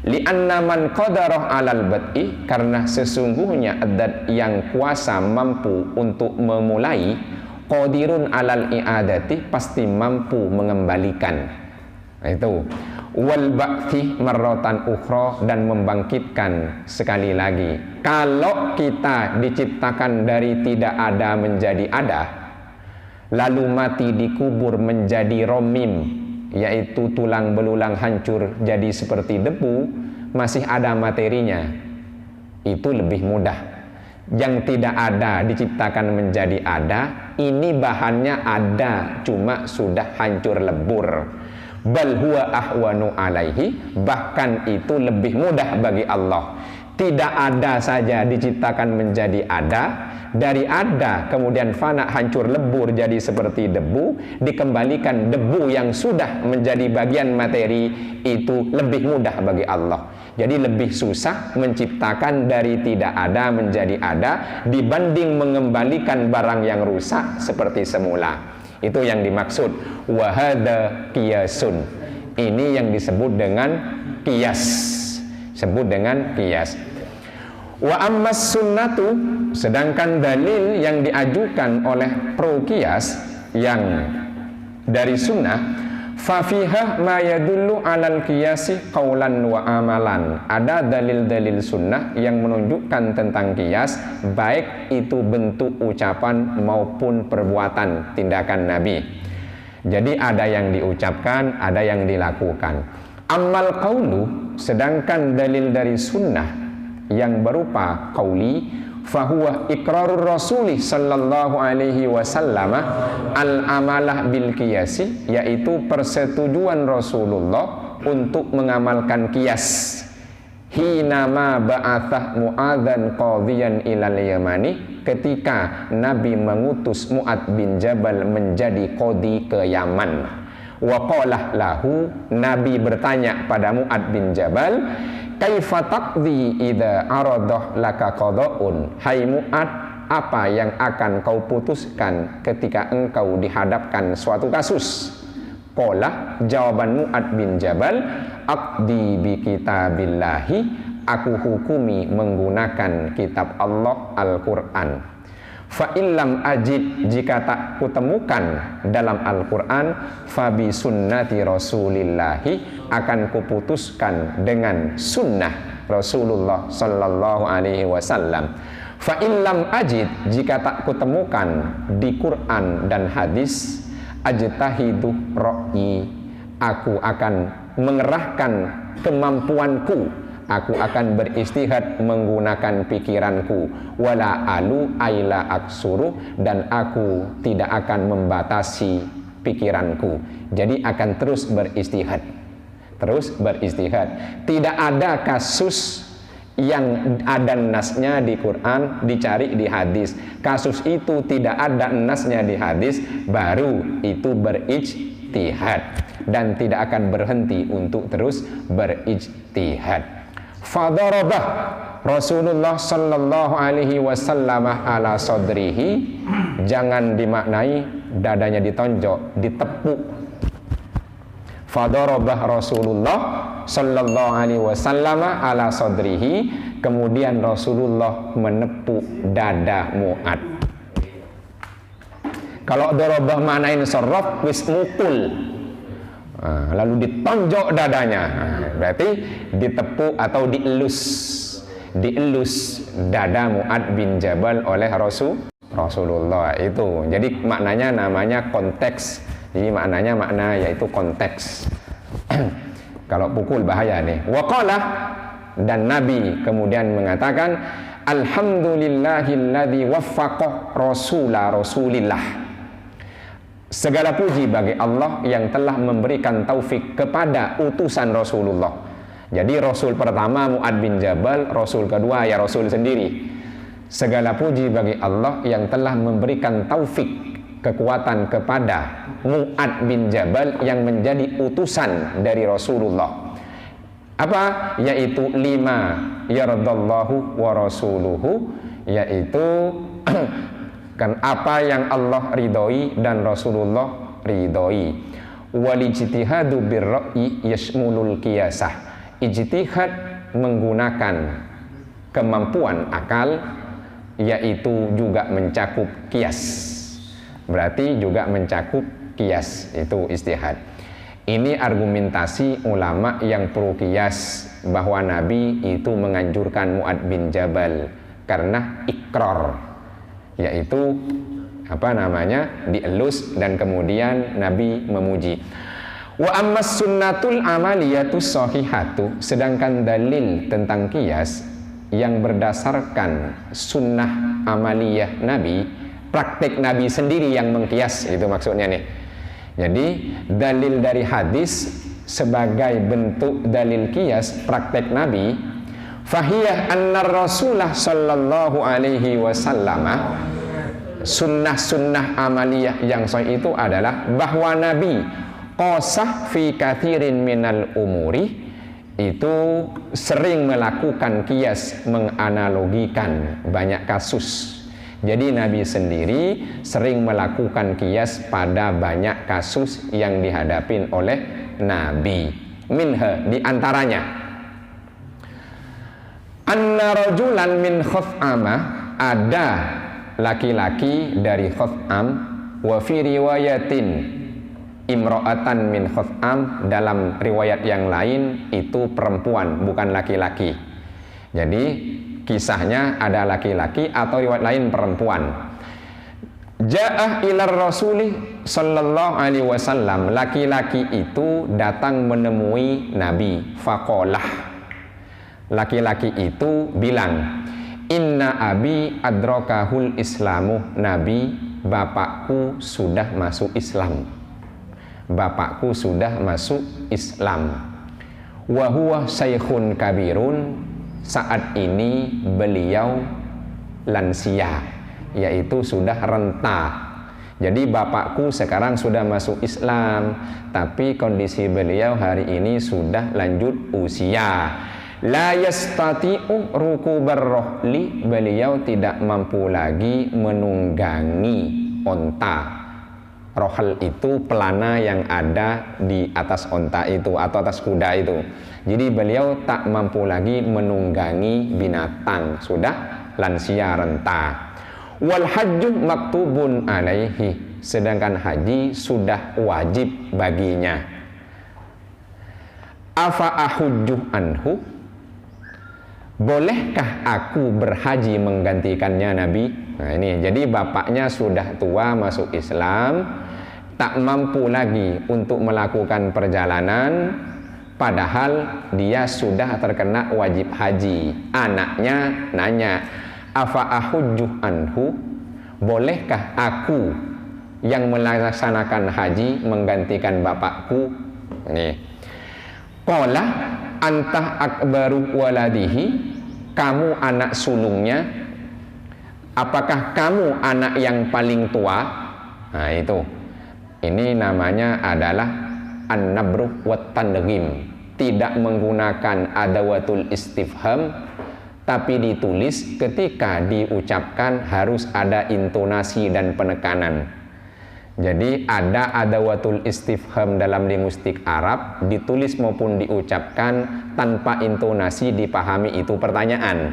Li'anna man qadarah alal bad'i, karena sesungguhnya adat yang kuasa mampu untuk memulai, qadirun alal i'adati, pasti mampu mengembalikan. Itu wal ba'thi marratan ukhra, dan membangkitkan sekali lagi. Kalau kita diciptakan dari tidak ada menjadi ada, lalu mati dikubur menjadi romim, yaitu tulang belulang hancur jadi seperti debu, masih ada materinya, itu lebih mudah. Yang tidak ada diciptakan menjadi ada, ini bahannya ada, cuma sudah hancur lebur. bal huwa ahwanu alaihi, bahkan itu lebih mudah bagi Allah. Tidak ada saja diciptakan menjadi ada, dari ada kemudian fana, hancur lebur jadi seperti debu, dikembalikan debu yang sudah menjadi bagian materi, itu lebih mudah bagi Allah. Jadi lebih susah menciptakan dari tidak ada menjadi ada dibanding mengembalikan barang yang rusak seperti semula. Itu yang dimaksud wahada qiyasun. Ini yang disebut dengan qiyas. Sebut dengan qiyas. Wa ammas sunnatu, sedangkan dalil yang diajukan oleh pro qiyas yang dari sunnah, fa fiha ma yadullu alal qiyasi qaulan wa amalan. Ada dalil-dalil sunnah yang menunjukkan tentang qiyas, baik itu bentuk ucapan maupun perbuatan tindakan Nabi. Jadi ada yang diucapkan, ada yang dilakukan. Amal qaulu, sedangkan dalil dari sunnah yang berupa qauli, fahuwa iqrarur rasuli sallallahu alaihi wasallam al-amalah bil qiyasi, yaitu persetujuan Rasulullah untuk mengamalkan qiyas. Hinama ba'athah Mu'adzan qadhiyan ilal Yamani, ketika Nabi mengutus Mu'adz bin Jabal menjadi qadhi ke Yaman. Wa qalah lahu, Nabi bertanya pada Mu'adz bin Jabal, kaifa taqdi idza aradah laka qada'un, hai Mu'adz, apa yang akan kau putuskan ketika engkau dihadapkan suatu kasus? Qala, jawaban Mu'adz bin Jabal, aqdi bi kitabillahi, aku hukumi menggunakan kitab Allah Al-Qur'an. Fa illam ajid, jika tak kutemukan dalam Al-Qur'an, fa bi sunnati rasulillahi, akan kuputuskan dengan sunnah Rasulullah sallallahu alaihi wasallam. Fa illam ajid, jika tak kutemukan di Quran dan hadis, ajtahidu ra'yi, aku akan mengerahkan kemampuanku, aku akan beristihad menggunakan pikiranku, wala alu aila aksuru, dan aku tidak akan membatasi pikiranku. Jadi akan terus beristihad. Terus beristihad. Tidak ada kasus yang ada nasnya di Quran dicari di hadis. Kasus itu tidak ada nasnya di hadis, baru itu berijtihad, dan tidak akan berhenti untuk terus berijtihad. Fadarabah Rasulullah sallallahu alaihi wasallam ala sadrihi, jangan dimaknai dadanya ditonjok, ditepuk. Fadarabah Rasulullah sallallahu alaihi wasallam ala sadrihi, kemudian Rasulullah menepuk dada Mu'adz. Kalau darabah maknain sarraf, wis mukul, lalu ditonjok dadanya, berarti ditepuk atau dielus dada Mu'adz bin Jabal oleh Rasulullah itu. Jadi maknanya namanya konteks. Jadi maknanya yaitu konteks. Kalau pukul bahaya nih. Waqala, dan Nabi kemudian mengatakan, alhamdulillahilladzi waffaqa rasulillah. Segala puji bagi Allah yang telah memberikan taufik kepada utusan Rasulullah. Jadi Rasul pertama Mu'adz bin Jabal, Rasul kedua ya Rasul sendiri. Segala puji bagi Allah yang telah memberikan taufik, kekuatan kepada Mu'adz bin Jabal yang menjadi utusan dari Rasulullah. Apa? Yaitu lima yardallahu wa rasuluhu, yaitu kan apa yang Allah ridhoi dan Rasulullah ridhoi. Wal ijtihadu birra'yi yashmulul qiyasah, ijtihad menggunakan kemampuan akal, yaitu juga mencakup qiyas. Berarti juga mencakup qiyas, itu ijtihad. Ini argumentasi ulama yang pro qiyas, bahwa Nabi itu menganjurkan Mu'adz bin Jabal karena ikrar, yaitu dielus, dan kemudian Nabi memuji. Wa ammas sunnatul amaliyatus sahihatu, sedangkan dalil tentang qiyas yang berdasarkan sunnah amaliyah Nabi, praktik Nabi sendiri yang mengkias, itu maksudnya nih. Jadi dalil dari hadis sebagai bentuk dalil qiyas praktek Nabi, fahiyah anna Rasulullah sallallahu alaihi wasallam, sunnah-sunnah amaliyah yang sahih itu adalah bahwa Nabi qasah fi kathirin minal umuri, itu sering melakukan kias, menganalogikan banyak kasus. Jadi Nabi sendiri sering melakukan kias pada banyak kasus yang dihadapin oleh Nabi. Minha, diantaranya anna rajulan min Khuf'ama, ada laki-laki dari Khuf'am, wa fi riwayatin imro'atan min Khuf'am, dalam riwayat yang lain itu perempuan bukan laki-laki. Jadi kisahnya ada laki-laki atau riwayat lain perempuan. Ja'ah ilar rasuli sallallahu alaihi wasallam, laki-laki itu datang menemui Nabi. Faqalah, laki-laki itu bilang, inna abi adrokahul islamu, Nabi, bapakku sudah masuk Islam. Bapakku sudah masuk Islam. Wa huwa syekhun kabirun, saat ini beliau lansia, yaitu sudah renta. Jadi bapakku sekarang sudah masuk Islam, tapi kondisi beliau hari ini sudah lanjut usia. La yastati'u rukubar rohli, beliau tidak mampu lagi menunggangi onta. Rohal itu pelana yang ada di atas onta itu atau atas kuda itu. Jadi beliau tak mampu lagi menunggangi binatang, sudah lansia renta. Wal hajju maktubun alaihi, sedangkan haji sudah wajib baginya. Afa ahujju anhu, bolehkah aku berhaji menggantikannya Nabi? Nah ini, jadi bapaknya sudah tua masuk Islam, tak mampu lagi untuk melakukan perjalanan, padahal dia sudah terkena wajib haji. Anaknya nanya, afa ahujju anhu, bolehkah aku yang melaksanakan haji menggantikan bapakku? Ini, qala antah akbaru waladihi, kamu anak sulungnya, apakah kamu anak yang paling tua? Nah itu, ini namanya adalah an-nabruh wat tanghim, tidak menggunakan adawatul istifham, tapi ditulis ketika diucapkan harus ada intonasi dan penekanan. Jadi ada adawatul istifham dalam linguistik Arab, ditulis maupun diucapkan tanpa intonasi dipahami itu pertanyaan.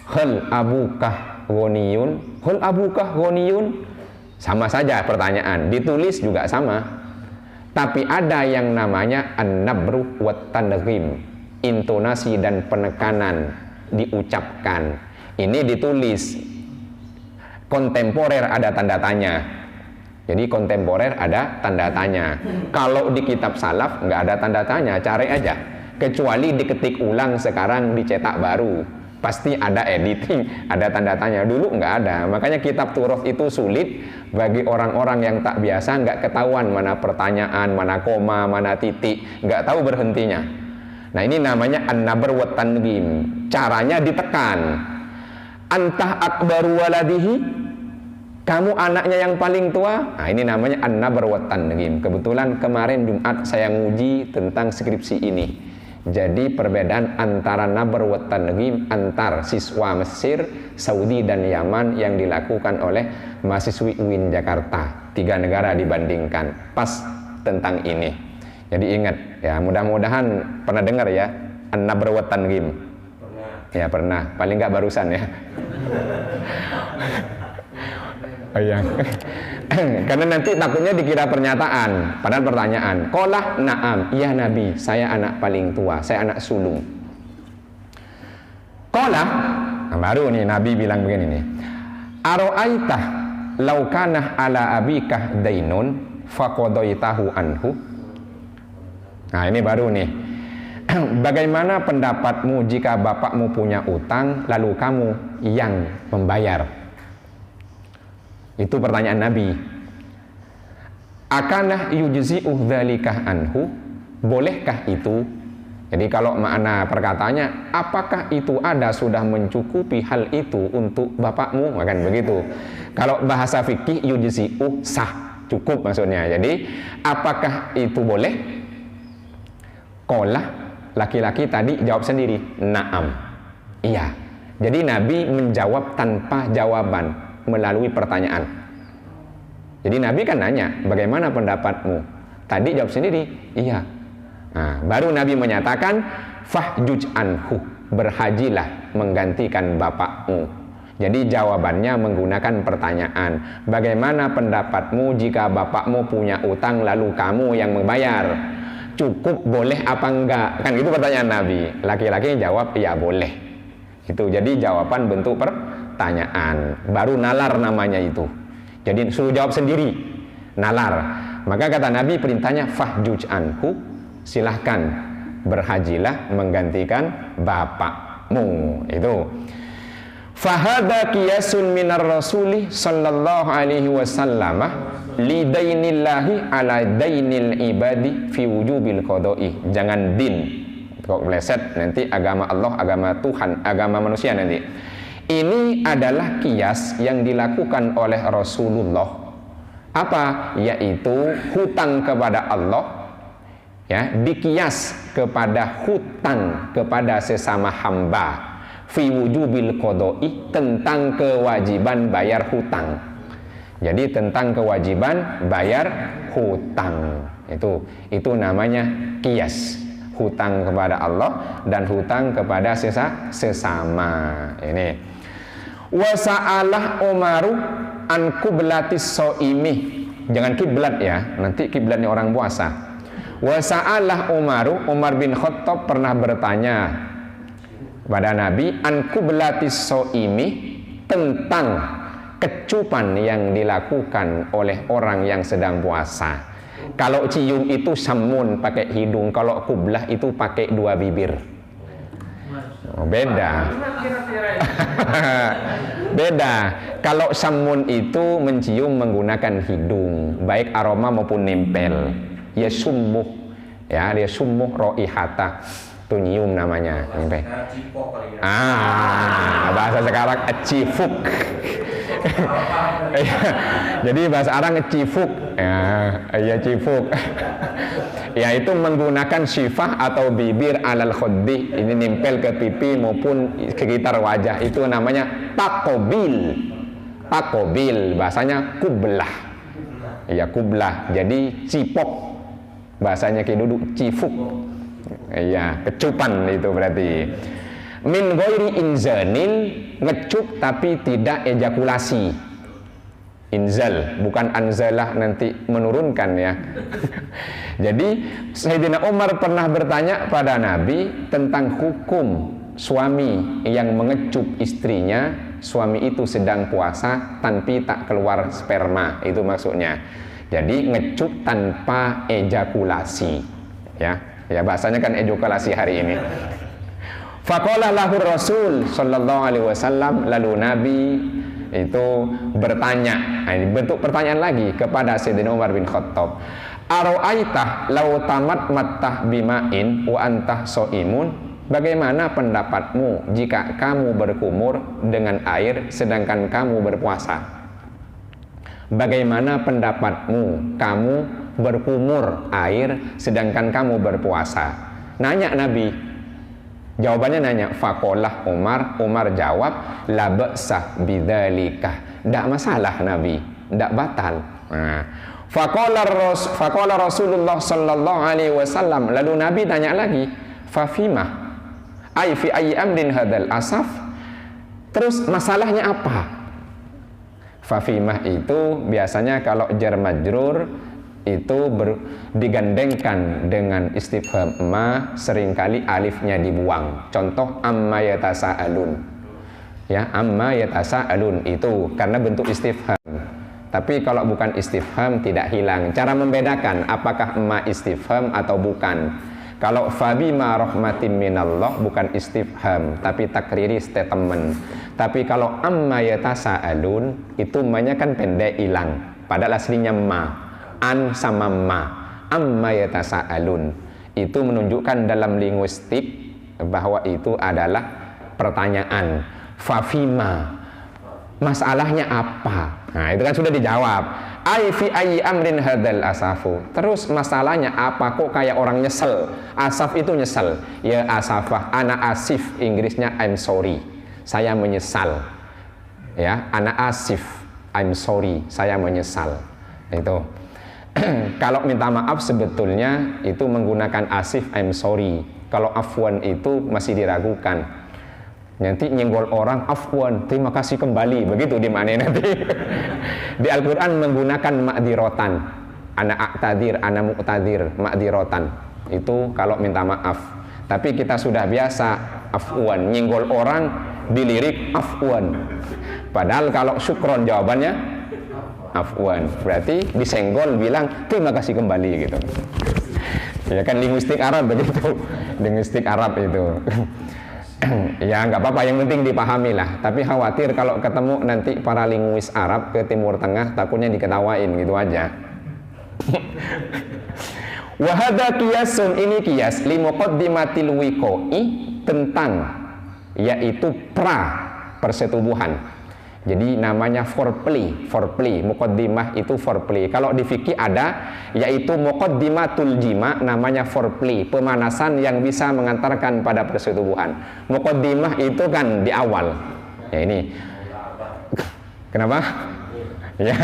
Hal abukah ghaniyun? Hal abukah ghaniyun? Sama saja pertanyaan, ditulis juga sama. Tapi ada yang namanya an-nabruh wat tanghim, intonasi dan penekanan diucapkan. Ini ditulis. Kontemporer ada tanda tanya. Jadi kontemporer ada tanda tanya. Kalau di kitab salaf nggak ada tanda tanya, cari aja. Kecuali diketik ulang sekarang dicetak baru, pasti ada editing, ada tanda tanya. Dulu nggak ada. Makanya kitab Turoth itu sulit bagi orang-orang yang tak biasa, nggak ketahuan mana pertanyaan, mana koma, mana titik, nggak tahu berhentinya. Nah ini namanya an-nabr wa tanghim. Caranya ditekan. Antah akbaru waladihi, kamu anaknya yang paling tua. Nah ini namanya an-nabr wa tanghim. Kebetulan kemarin Jumat saya nguji tentang skripsi ini. Jadi perbedaan antara nabr wa tanghim antar siswa Mesir, Saudi dan Yaman yang dilakukan oleh mahasiswi UIN Jakarta. 3 negara dibandingkan. Pas tentang ini. Jadi ingat ya, mudah-mudahan pernah dengar ya an-nabr wa tanghim. Ya pernah, paling nggak barusan ya. Oh iya. Karena nanti takutnya dikira pernyataan, padahal pertanyaan. Qala na'am, iya Nabi, saya anak paling tua, saya anak sulung. Qala, nah baru nih Nabi bilang begini nih. Aro'aitah law kana ala abikah dainun faqadaitahu anhu. Nah ini baru nih. Bagaimana pendapatmu jika bapakmu punya utang lalu kamu yang membayar? Itu pertanyaan Nabi. Akanah yujzi'uh dzalikah anhu? Bolehkah itu? Jadi kalau makna perkataannya, apakah itu ada sudah mencukupi hal itu untuk bapakmu? Kan begitu. Kalau bahasa fikih yujzi'uh sah, cukup maksudnya. Jadi apakah itu boleh? Qala, laki-laki tadi jawab sendiri, na'am. Iya. Jadi Nabi menjawab tanpa jawaban melalui pertanyaan. Jadi Nabi kan nanya, bagaimana pendapatmu? Tadi jawab sendiri, iya. Nah, baru Nabi menyatakan, fahjuj anhu, berhajilah menggantikan bapakmu. Jadi jawabannya menggunakan pertanyaan, bagaimana pendapatmu jika bapakmu punya utang lalu kamu yang membayar? Cukup, boleh apa enggak? Kan itu pertanyaan Nabi. Laki-laki jawab, iya boleh. Itu jadi jawaban bentuk pertanyaan. Baru nalar namanya itu. Jadi suruh jawab sendiri, nalar. Maka kata Nabi perintahnya fahjuj anhu, silahkan berhajilah menggantikan bapakmu. Itu. Fahada qiyasun minar rasuli sallallahu alaihi wasallam li dainillahi ala dainil ibadi fi wujubil qada'i. Jangan din. Kok meleset nanti agama Allah, agama Tuhan, agama manusia nanti. Ini adalah qiyas yang dilakukan oleh Rasulullah. Apa? Yaitu hutang kepada Allah, ya, dikias kepada hutang kepada sesama hamba, fi wujubil qada'i, tentang kewajiban bayar hutang. Jadi tentang kewajiban bayar hutang. Itu namanya qiyas. Hutang kepada Allah dan hutang kepada sesama. Ini. Wa sa'alah Umaru an qiblatis shaimi. Jangan kiblat ya, nanti kiblatnya orang puasa. Wa sa'alah Umaru, Umar bin Khattab pernah bertanya pada Nabi an qiblatis shaimi, tentang kecupan yang dilakukan oleh orang yang sedang puasa. Kalau cium itu samun pakai hidung, kalau kublah itu pakai dua bibir. Beda. Beda. Kalau samun itu mencium menggunakan hidung, baik aroma maupun nempel. Ya sumuh, ya dia sumuh roihata, itu nyium namanya. Bahasa sekarang cifuk. Jadi bahasa Arab ngecifuk, ya cifuk. Yaitu menggunakan syifah atau bibir alal khuddi, ini nempel ke pipi maupun sekitar wajah, itu namanya takobil. Takobil bahasanya kublah, ya kublah. Jadi cipok bahasanya kayak duduk, cifuk, ya kecupan itu berarti. Min ghairi inzanil, ngecup tapi tidak ejakulasi. Inzal, bukan anzalah nanti menurunkan ya. Jadi Sayyidina Umar pernah bertanya pada Nabi tentang hukum suami yang mengecup istrinya, suami itu sedang puasa tanpa tak keluar sperma, itu maksudnya. Jadi ngecup tanpa ejakulasi, ya bahasanya kan ejakulasi hari ini. Faqala lahu Rasul sallallahu alaihi wasallam, lalu Nabi itu bertanya, ini bentuk pertanyaan lagi kepada Sayyidina Umar bin Khattab. Ara'aitah law tamat mattah bima'in wa antah shaimun, bagaimana pendapatmu jika kamu berkumur dengan air sedangkan kamu berpuasa? Bagaimana pendapatmu kamu berkumur air sedangkan kamu berpuasa? Nanya Nabi. Jawabannya nanya, faqalah Umar jawab, la ba'sah bidzalika, ndak masalah Nabi, ndak batal. Nah, faqala Rasulullah sallallahu alaihi wasallam, lalu Nabi tanya lagi, fa fima ai fi ayyi amrin hadzal asaf, terus masalahnya apa? Fa fima itu biasanya kalau jar majrur itu digandengkan dengan istifham ma, seringkali alifnya dibuang. Contoh amma yatasaalun, ya amma yatasaalun itu karena bentuk istifham. Tapi kalau bukan istifham tidak hilang. Cara membedakan apakah ma istifham atau bukan. Kalau fabima rahmatin minallah bukan istifham tapi takriri statement. Tapi kalau amma yatasaalun itu ma-nya kan pendek hilang, padahal aslinya ma. An sama ma. Amma yatasaalun. Itu menunjukkan dalam linguistik bahwa itu adalah pertanyaan. Fafima. Masalahnya apa? Nah, itu kan sudah dijawab. Ai fi ayyi amrin hadzal asafu. Terus masalahnya apa kok kayak orang nyesel? Asaf itu nyesel. Ya asafah, ana asif, Inggrisnya I'm sorry. Saya menyesal. Ya, ana asif, I'm sorry, saya menyesal. Itu. Kalau minta maaf sebetulnya itu menggunakan asif, I'm sorry. Kalau afwan itu masih diragukan. Nanti nyenggol orang, afwan, terima kasih kembali, begitu di mana nanti. Di Al-Quran menggunakan ma'dirotan, ana a'tadir, ana mu'tadir, ma'dirotan. Itu kalau minta maaf. Tapi kita sudah biasa afwan, nyenggol orang dilirik afwan. Padahal kalau syukron jawabannya afwan. Berarti disenggol bilang terima kasih kembali gitu. Ya kan linguistik Arab begitu. Linguistik Arab itu. Ya nggak apa-apa, yang penting dipahami lah. Tapi khawatir kalau ketemu nanti para linguis Arab ke Timur Tengah takutnya diketawain gitu aja. Wahada kiasun, ini kias limuqaddimatil wiqo'i, tentang yaitu persetubuhan. Jadi namanya foreplay, muqaddimah itu foreplay. Kalau di fikih ada yaitu muqaddimatul jima, namanya foreplay, pemanasan yang bisa mengantarkan pada persetubuhan. Muqaddimah itu kan di awal. Ya ini. Kenapa? Ya.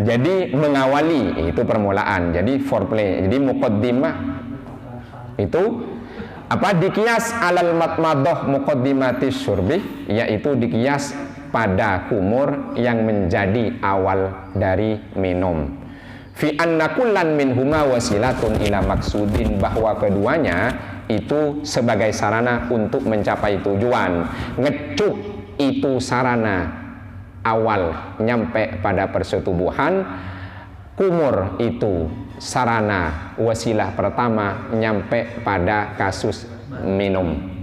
Jadi mengawali itu permulaan. Jadi foreplay. Jadi muqaddimah itu apa, dikias alal matmadah muqaddimatis syurbi, yaitu dikias pada kumur yang menjadi awal dari minum. Fi anna kullan minhuma wasilatun ila maksudin, bahwa keduanya itu sebagai sarana untuk mencapai tujuan. Ngecup itu sarana awal nyampe pada persetubuhan, kumur itu sarana wasilah pertama nyampe pada kasus minum.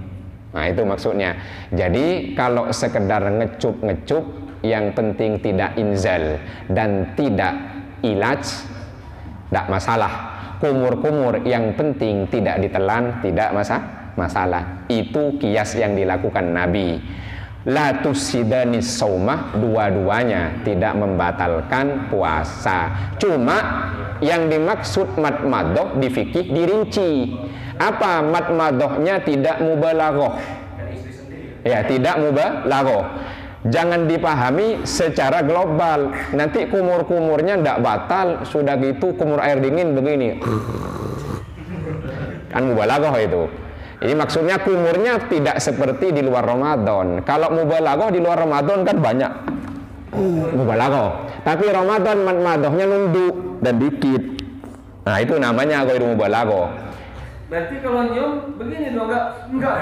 Nah itu maksudnya. Jadi kalau sekedar ngecup-ngecup, yang penting tidak inzal dan tidak ilaj, tidak masalah. Kumur-kumur yang penting tidak ditelan, tidak masalah. Itu kias yang dilakukan Nabi. La tusidanis saumah, dua-duanya tidak membatalkan puasa. Cuma yang dimaksud matmadoh di fikih dirinci. Apa matmadohnya? Tidak mubalaghah. Ya, tidak mubalaghah. Jangan dipahami secara global. Nanti kumur-kumurnya tidak batal, sudah gitu kumur air dingin begini. Kan mubalaghah itu. Ini maksudnya kumurnya tidak seperti di luar Ramadan. Kalau mubalaghah di luar Ramadan kan banyak mubalaghah. Tapi Ramadan matmadohnya nunduk dan dikit. Nah, itu namanya ghairu mubalaghah. Berarti kalau nyium begini dong, enggak.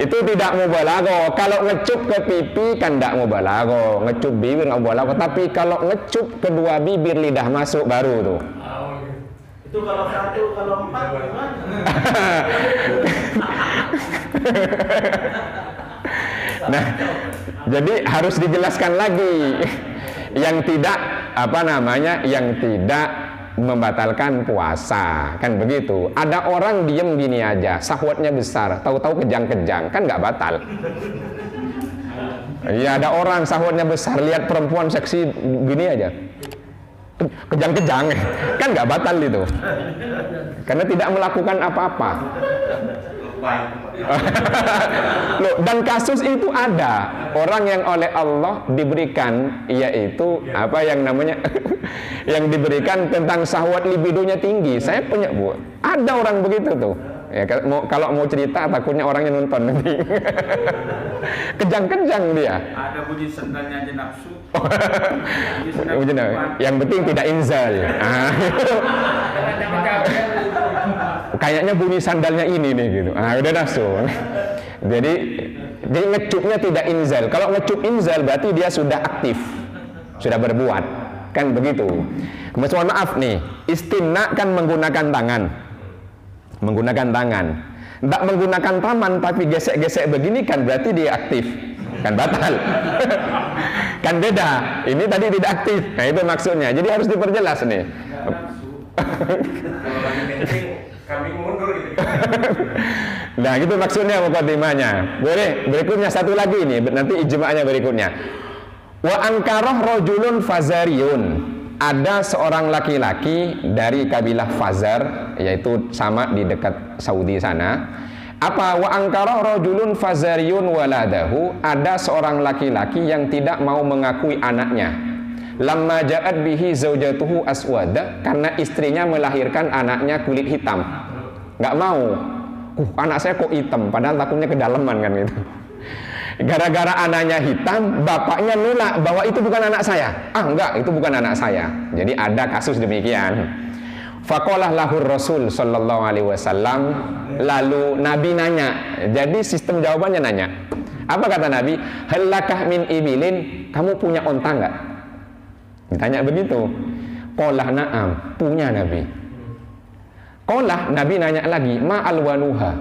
Itu tidak mubalaghah. Kalau ngecup ke pipi kan tidak mubalaghah, ngecup bibir nggak mubalaghah. Tapi kalau ngecup kedua bibir lidah masuk baru tuh. Itu kalau satu, kalau empat gimana? Nah, jadi harus dijelaskan lagi. Yang tidak yang tidak membatalkan puasa, kan begitu. Ada orang diem gini aja, syahwatnya besar, tahu-tahu kejang-kejang, kan nggak batal. Ya ada orang syahwatnya besar, lihat perempuan seksi gini aja, kejang-kejang, kan nggak batal itu, karena tidak melakukan apa-apa. Loh, dan kasus itu ada orang yang oleh Allah diberikan, yaitu yang diberikan tentang syahwat libidonya tinggi. Saya punya ada orang begitu tuh. Ya, kalau mau cerita takutnya orangnya nonton nanti. Kejang-kejang dia. Ada bunyi sendalnya aja nafsu. Yang penting tidak inzal. Kayaknya bunyi sandalnya ini nih gitu. Udah nafsu. Jadi ngecupnya tidak inzal. Kalau ngecup inzal berarti dia sudah aktif, sudah berbuat, kan begitu. Mohon maaf nih, istimna kan menggunakan tangan. Tidak menggunakan tangan tapi gesek-gesek begini kan berarti dia aktif. kan batal. Kan beda. Ini tadi tidak aktif. Nah, itu maksudnya. Jadi harus diperjelas nih. Kalau lagi penting kami mundur gitu. Nah, gitu maksudnya mukadimahnya. Boleh. Berikutnya satu lagi ini, nanti ijma'nya berikutnya. Wa angkarah rajulun fazariyun. Ada seorang laki-laki dari kabilah Fazar, yaitu sama di dekat Saudi sana. Apa? Wa angkarah rajulun fazariyun waladahu. Ada seorang laki-laki yang tidak mau mengakui anaknya. Lamma ja'at bihi zaujatuhu aswada, karena istrinya melahirkan anaknya kulit hitam. Nggak mau. Anak saya kok hitam, padahal takutnya kedalaman kan gitu. Gara-gara anaknya hitam, bapaknya nolak bahwa itu bukan anak saya. Enggak, itu bukan anak saya. Jadi ada kasus demikian. Faqalah lahur Rasul sallallahu alaihi wasallam. Lalu Nabi nanya. Jadi sistem jawabannya nanya. Apa kata Nabi? Halakah min ibilin? Kamu punya onta enggak? Ditanya begitu. Qala na'am, punya Nabi. Qala, Nabi nanya lagi, ma alwanuha.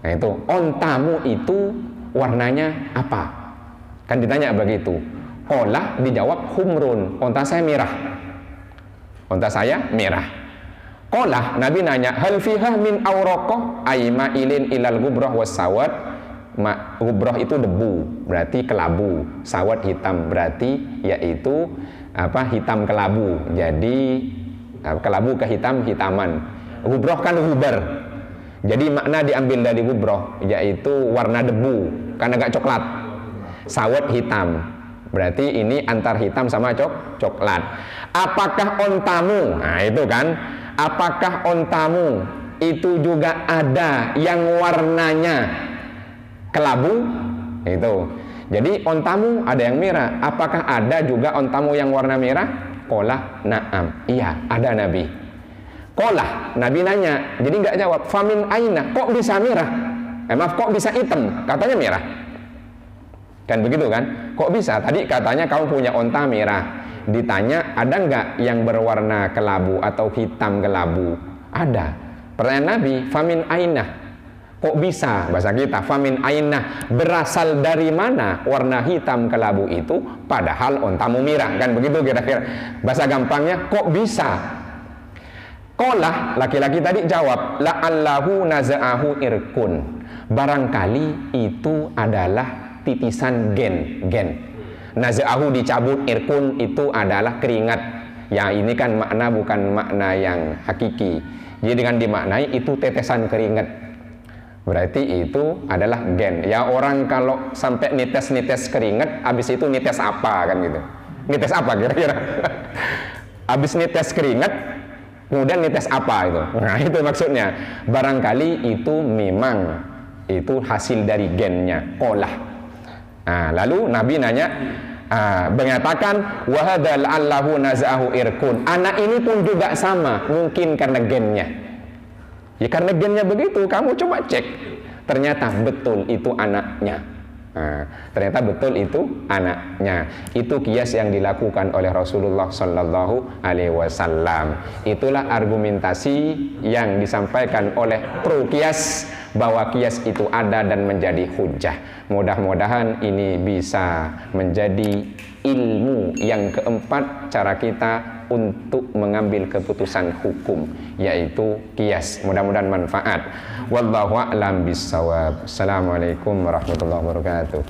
Nah itu, ontamu itu warnanya apa? Kan ditanya begitu. Qala dijawab humrun, onta saya merah. Onta saya merah. Qala, Nabi nanya, hal fiha min awraqah ayma ilin ilal gubrah was sawad. Gubrah itu debu, berarti kelabu. Sawad hitam, berarti yaitu hitam kelabu. Jadi kelabu ke hitaman. Gubrah kan gubar. Jadi makna diambil dari gubrah, yaitu warna debu, karena agak coklat. Sawat hitam, berarti ini antar hitam sama coklat. Apakah ontamu? Nah itu kan, apakah ontamu itu juga ada yang warnanya kelabu? Itu. Jadi ontamu ada yang merah. Apakah ada juga ontamu yang warna merah? Qala na'am. Iya, ada Nabi. Qala, Nabi nanya, jadi nggak jawab. Famin aina, kok bisa merah? Maaf, kok bisa hitam? Katanya merah. Kan begitu kan? Kok bisa? Tadi katanya kamu punya onta merah. Ditanya, ada nggak yang berwarna kelabu atau hitam kelabu? Ada. Pertanyaan Nabi, famin aina, kok bisa? Bahasa kita, famin aina, berasal dari mana warna hitam kelabu itu? Padahal ontamu merah. Kan begitu kira-kira. Bahasa gampangnya, kok bisa? Qala, laki-laki tadi jawab, la'allahu naza'ahu irkun. Barangkali itu adalah titisan gen. Naza'ahu dicabut, irkun itu adalah keringat. Ya ini kan makna bukan makna yang hakiki. Jadi dengan dimaknai itu tetesan keringat. Berarti itu adalah gen. Ya orang kalau sampai nites keringat, habis itu nites apa kan gitu. Nites apa kira-kira? Habis nites keringat, kemudian nites apa itu? Nah itu maksudnya. Barangkali itu memang itu hasil dari gennya. Qolah. Nah, lalu Nabi nanya, mengatakan wahadal allahu naz'ahu irkun. Anak ini pun juga sama, mungkin karena gennya. Ya karena gennya begitu, kamu coba cek. Ternyata betul itu anaknya. Nah, ternyata betul itu anaknya. Itu kias yang dilakukan oleh Rasulullah Sallallahu Alaihi Wasallam. Itulah argumentasi yang disampaikan oleh pro kias, bahwa kias itu ada dan menjadi hujjah. Mudah-mudahan ini bisa menjadi ilmu yang keempat cara kita untuk mengambil keputusan hukum, yaitu kias. Mudah-mudahan manfaat. Wallahu a'lam bissawab. Assalamualaikum warahmatullahi wabarakatuh.